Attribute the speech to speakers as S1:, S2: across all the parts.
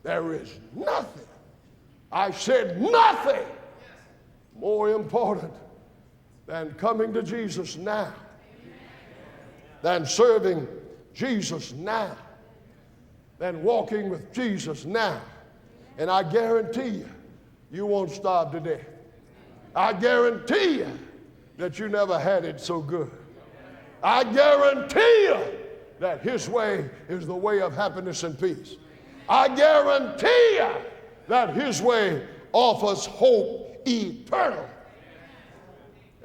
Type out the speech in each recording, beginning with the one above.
S1: There is nothing, I said nothing, more important than coming to Jesus now, than serving Jesus now, than walking with Jesus now. And I guarantee you, you won't starve to death. I guarantee you that you never had it so good. I guarantee you that His way is the way of happiness and peace. I guarantee you that His way offers hope eternal.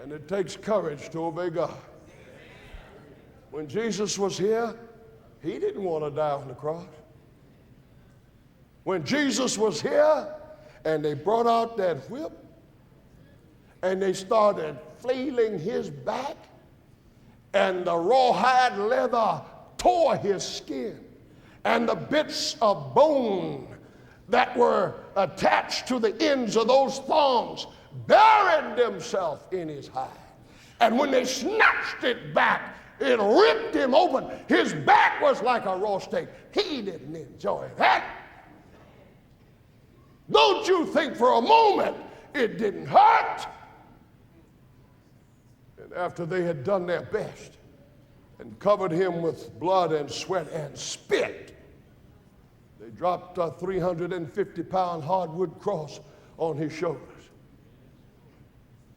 S1: And it takes courage to obey God. When Jesus was here, He didn't want to die on the cross. When Jesus was here and they brought out that whip and they started flailing His back, and the rawhide leather tore His skin, and the bits of bone that were attached to the ends of those thongs buried themselves in His hide. And when they snatched it back, it ripped Him open. His back was like a raw steak. He didn't enjoy that. Don't you think for a moment it didn't hurt? And after they had done their best and covered Him with blood and sweat and spit, they dropped a 350-pound hardwood cross on His shoulders.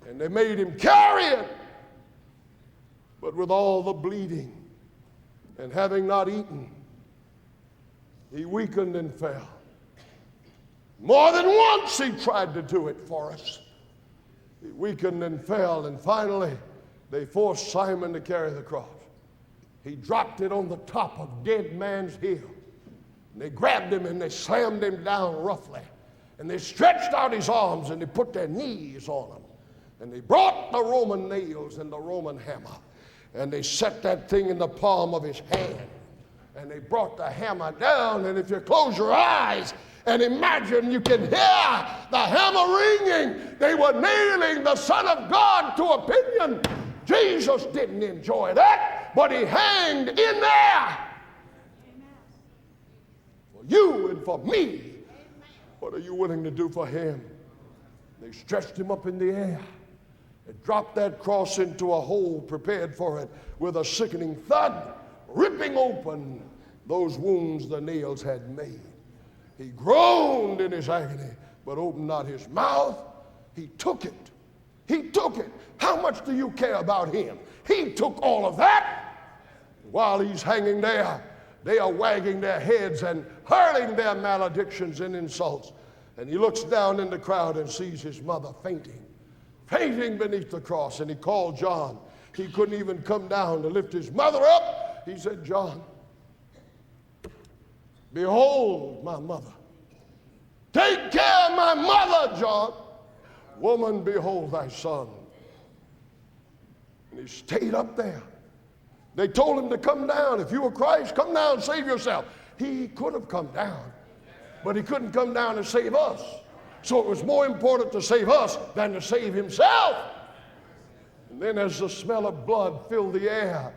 S1: And they made Him carry it. But with all the bleeding and having not eaten, He weakened and fell. More than once He tried to do it for us. He weakened and fell, and finally they forced Simon to carry the cross. He dropped it on the top of Dead Man's Hill. And they grabbed Him and they slammed Him down roughly. And they stretched out His arms and they put their knees on Him. And they brought the Roman nails and the Roman hammer. And they set that thing in the palm of His hand. And they brought the hammer down. And if you close your eyes and imagine, you can hear the hammer ringing. They were nailing the Son of God to a pinion. Jesus didn't enjoy that, but He hanged in there. For you and for me. What are you willing to do for Him? They stretched Him up in the air. They dropped that cross into a hole prepared for it with a sickening thud, ripping open those wounds the nails had made. He groaned in His agony, but opened not His mouth. He took it. He took it. How much do you care about Him? He took all of that. While He's hanging there, they are wagging their heads and hurling their maledictions and insults. And He looks down in the crowd and sees His mother fainting beneath the cross. And He called John. He couldn't even come down to lift his mother up. He said, John, behold my mother. Take care of my mother, John. Woman, behold thy son. And he stayed up there. They told him to come down. If you were Christ, come down, save yourself. He could have come down, but He couldn't come down and save us. So it was more important to save us than to save Himself. And then as the smell of blood filled the air,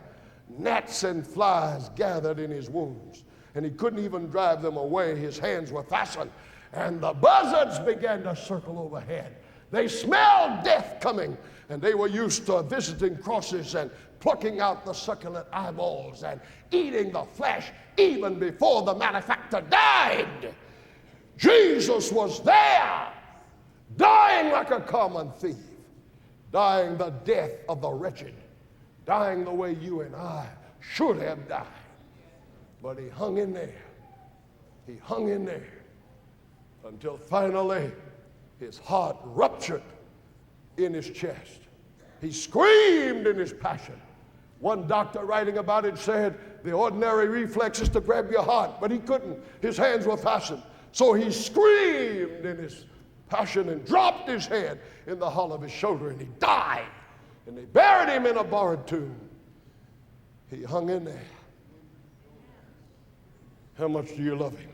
S1: gnats and flies gathered in His wounds. And He couldn't even drive them away. His hands were fastened. And the buzzards began to circle overhead. They smelled death coming. And they were used to visiting crosses and plucking out the succulent eyeballs and eating the flesh even before the malefactor died. Jesus was there, dying like a common thief, dying the death of the wretched, dying the way you and I should have died. But He hung in there. He hung in there until finally His heart ruptured in His chest. He screamed in His passion. One doctor writing about it said the ordinary reflex is to grab your heart, but he couldn't. His hands were fastened. So he screamed in his passion and dropped his head in the hollow of his shoulder, and he died. And they buried Him in a borrowed tomb. He hung in there. How much do you love Him?